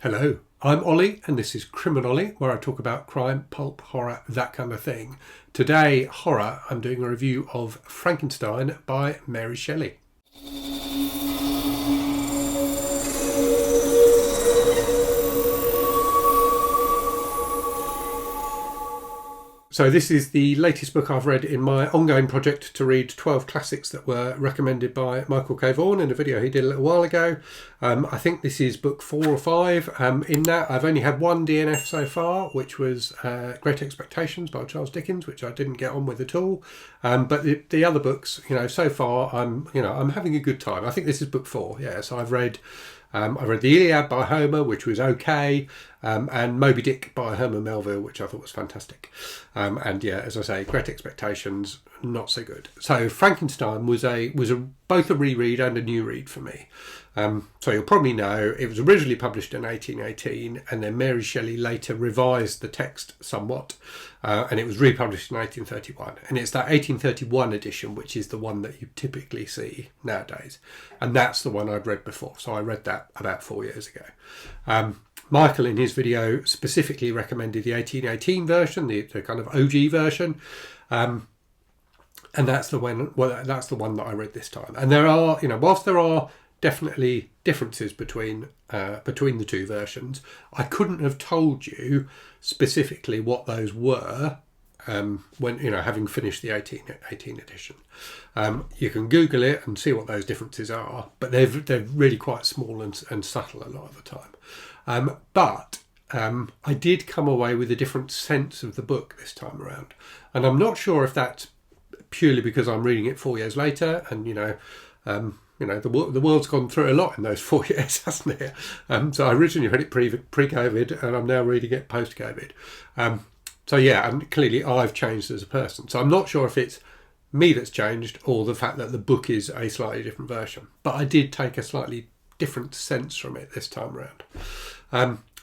Hello, I'm Ollie and this is Criminolly, where I talk about crime, pulp, horror, that kind of thing. Today, horror, I'm doing a review of Frankenstein by Mary Shelley. So this is the latest book I've read in my ongoing project to read 12 classics that were recommended by Michael K. Vaughan in a video he did a little while ago. I think this is book 4 or 5. In that, I've only had one DNF so far, which was Great Expectations by Charles Dickens, which I didn't get on with at all. But the other books, so far I'm having a good time. I think this is book 4. Yeah, so I've read the Iliad by Homer, which was okay, and Moby Dick by Herman Melville, which I thought was fantastic. And yeah, as I say, Great Expectations, not so good. So Frankenstein was both a reread and a new read for me. So you'll probably know it was originally published in 1818, and then Mary Shelley later revised the text somewhat, and it was republished in 1831. And it's that 1831 edition which is the one that you typically see nowadays, and that's the one I'd read before. So I read that about 4 years ago. Michael, in his video, specifically recommended the 1818 version, the kind of OG version. And that's the one. Well, that's the one that I read this time. And there are, whilst there are definitely differences between the two versions, I couldn't have told you specifically what those were when having finished the 1818 edition. You can Google it and see what those differences are, but they're really quite small and subtle a lot of the time. But I did come away with a different sense of the book this time around, and I'm not sure if that's purely because I'm reading it 4 years later, and the world's gone through a lot in those 4 years, hasn't it? So I originally read it pre-COVID, and I'm now reading it post-COVID. So yeah, and clearly I've changed as a person. So I'm not sure if it's me that's changed or the fact that the book is a slightly different version. But I did take a slightly different sense from it this time around.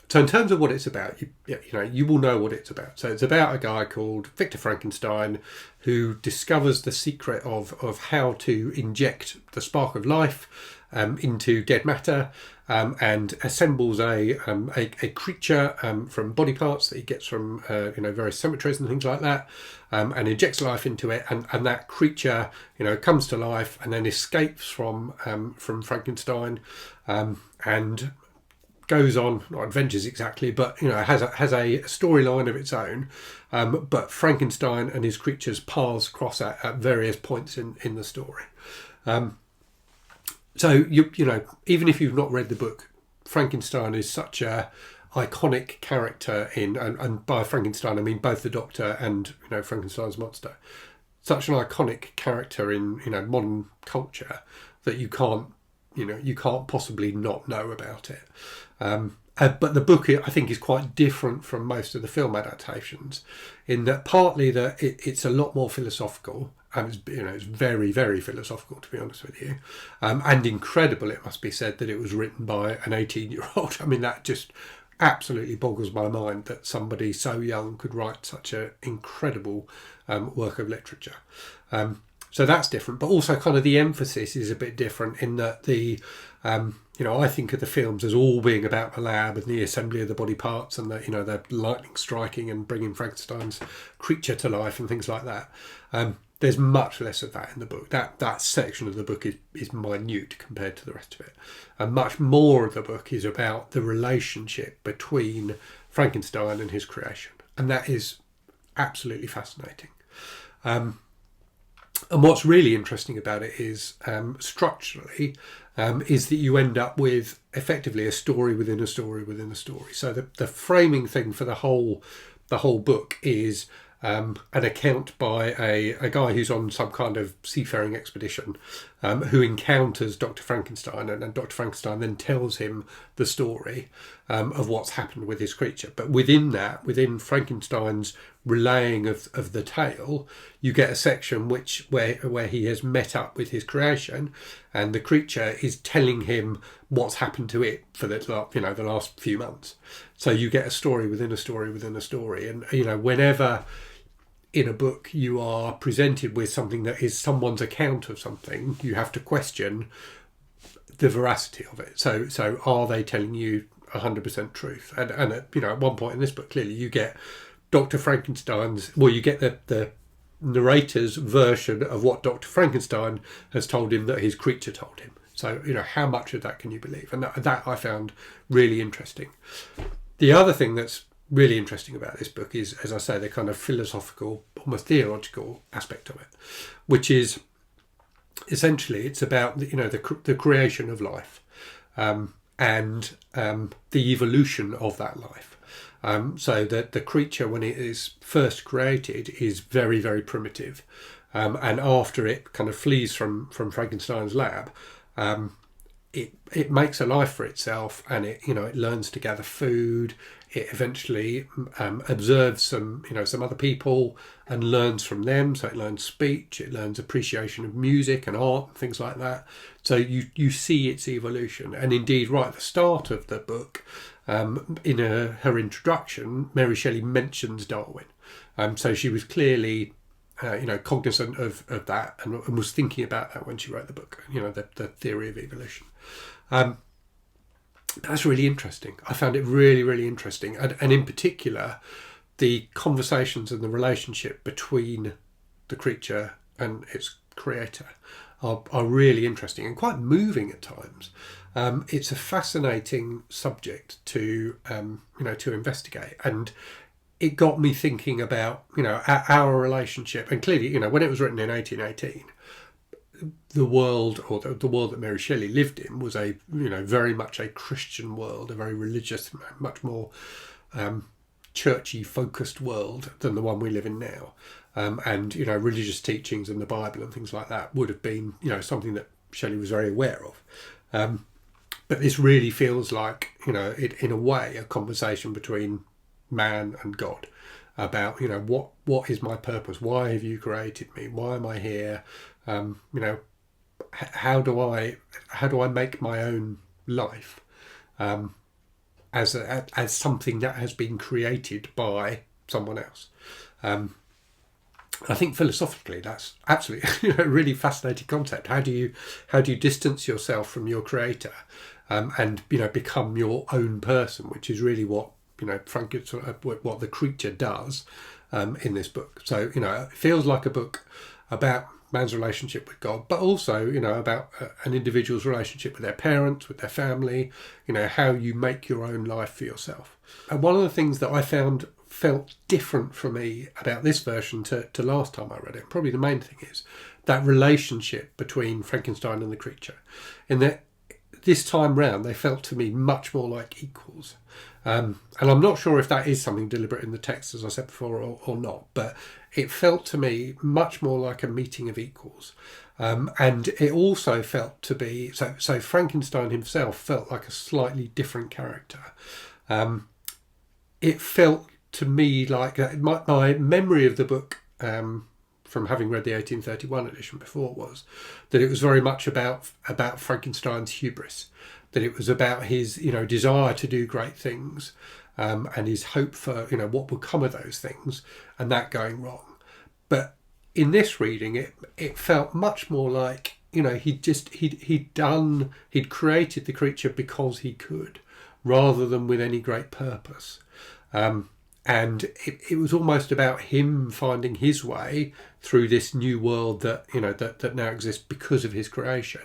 So in terms of what it's about, you will know what it's about. So it's about a guy called Victor Frankenstein who discovers the secret of how to inject the spark of life into dead matter, and assembles a creature from body parts that he gets from various cemeteries and things like that, and injects life into it, and that creature comes to life and then escapes from Frankenstein, and goes on, not adventures exactly, but has a storyline of its own. But Frankenstein and his creatures' paths cross at various points in the story. So even if you've not read the book, Frankenstein is such a iconic character and by Frankenstein I mean both the Doctor and Frankenstein's monster. Such an iconic character in modern culture that you can't possibly not know about it. But the book, I think, is quite different from most of the film adaptations in that partly that it's a lot more philosophical, and it's very, very philosophical, to be honest with you, and incredible, it must be said, that it was written by an 18-year-old. I mean, that just absolutely boggles my mind that somebody so young could write such an incredible work of literature. So that's different, but also kind of the emphasis is a bit different in that I think of the films as all being about the lab and the assembly of the body parts and the lightning striking and bringing Frankenstein's creature to life and things like that. There's much less of that in the book. That section of the book is minute compared to the rest of it. And much more of the book is about the relationship between Frankenstein and his creation. And that is absolutely fascinating. And what's really interesting about it is structurally, is that you end up with effectively a story within a story within a story. So the framing thing for the whole book is an account by a guy who's on some kind of seafaring expedition, who encounters Dr. Frankenstein, and Dr. Frankenstein then tells him the story of what's happened with his creature. But within Frankenstein's relaying of the tale, you get a section where he has met up with his creation, and the creature is telling him what's happened to it for the last few months. So you get a story within a story within a story, and whenever in a book you are presented with something that is someone's account of something, you have to question the veracity of it. So are they telling you 100% truth. And at one point in this book, clearly you get Dr. Frankenstein's, well, you get the narrator's version of what Dr. Frankenstein has told him that his creature told him. So, how much of that can you believe? And that I found really interesting. The other thing that's really interesting about this book is, as I say, the kind of philosophical, almost theological aspect of it, which is essentially it's about the creation of life, and the evolution of that life. So that the creature, when it is first created, is very, very primitive, and after it kind of flees from Frankenstein's lab, it makes a life for itself, and it learns to gather food. It eventually observes some other people and learns from them. So it learns speech, it learns appreciation of music and art and things like that. So you see its evolution. And indeed, right at the start of the book, in her introduction, Mary Shelley mentions Darwin. So she was clearly cognizant of that and was thinking about that when she wrote the book, the theory of evolution. That's really interesting. I found it really, really interesting. And in particular, the conversations and the relationship between the creature and its creator are really interesting and quite moving at times. It's a fascinating subject to investigate. And it got me thinking about, our relationship. And clearly, when it was written in 1818, the world, or the world that Mary Shelley lived in, was a very much a Christian world, a very religious, much more churchy focused world than the one we live in now. And religious teachings and the Bible and things like that would have been something that Shelley was very aware of. But this really feels like in a way a conversation between man and God about what is my purpose? Why have you created me? Why am I here? How do I make my own life as something that has been created by someone else? I think philosophically that's absolutely a really fascinating concept. How do you distance yourself from your creator and become your own person, which is really what Frankenstein, what the creature does in this book. So it feels like a book about man's relationship with God, but also about an individual's relationship with their parents, with their family, how you make your own life for yourself. And one of the things that I felt different for me about this version to last time I read it, probably the main thing, is that relationship between Frankenstein and the creature, in that this time round they felt to me much more like equals. And I'm not sure if that is something deliberate in the text, as I said before, or not, but it felt to me much more like a meeting of equals. And it also felt to be, so Frankenstein himself felt like a slightly different character. It felt to me like my memory of the book, from having read the 1831 edition before, was that it was very much about Frankenstein's hubris, that it was about his desire to do great things, and his hope for what would come of those things, and that going wrong. But in this reading, it felt much more like he'd created the creature because he could, rather than with any great purpose. And it was almost about him finding his way through this new world that that now exists because of his creation,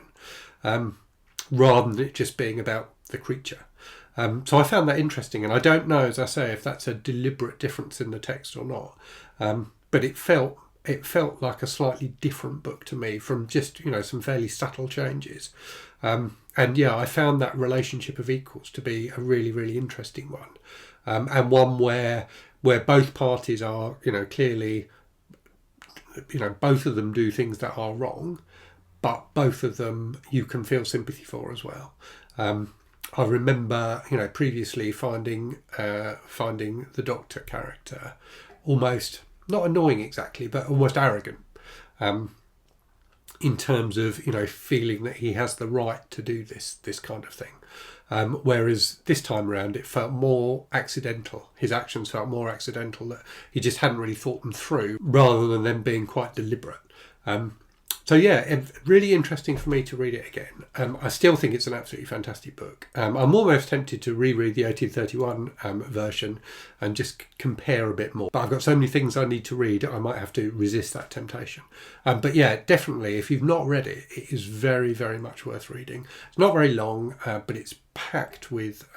rather than it just being about the creature. So I found that interesting, and I don't know, as I say, if that's a deliberate difference in the text or not. But it felt like a slightly different book to me from just some fairly subtle changes. And yeah, I found that relationship of equals to be a really, really interesting one. And one where both parties are, clearly, both of them do things that are wrong, but both of them you can feel sympathy for as well. I remember, previously finding the Doctor character almost, not annoying exactly, but almost arrogant, in terms of, feeling that he has the right to do this kind of thing. Whereas this time around it felt more accidental. His actions felt more accidental, that he just hadn't really thought them through, rather than them being quite deliberate. So yeah, really interesting for me to read it again. I still think it's an absolutely fantastic book. I'm almost tempted to reread the 1831 version and just compare a bit more. But I've got so many things I need to read, I might have to resist that temptation. But yeah, definitely, if you've not read it, it is very, very much worth reading. It's not very long, but it's packed with,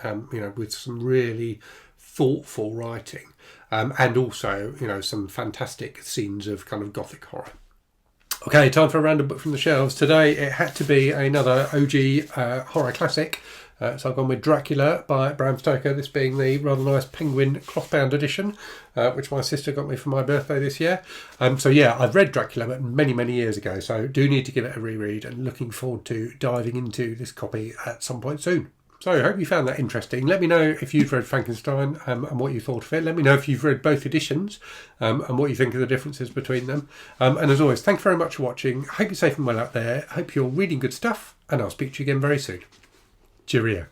with some really thoughtful writing, and also, some fantastic scenes of kind of Gothic horror. Okay, time for a random book from the shelves. Today it had to be another OG horror classic. So I've gone with Dracula by Bram Stoker, this being the rather nice penguin clothbound edition, which my sister got me for my birthday this year. So yeah, I've read Dracula but many, many years ago, so do need to give it a reread, and looking forward to diving into this copy at some point soon. So I hope you found that interesting. Let me know if you've read Frankenstein and what you thought of it. Let me know if you've read both editions and what you think of the differences between them. And as always, thank you very much for watching. I hope you're safe and well out there. I hope you're reading good stuff, and I'll speak to you again very soon. Cheerio.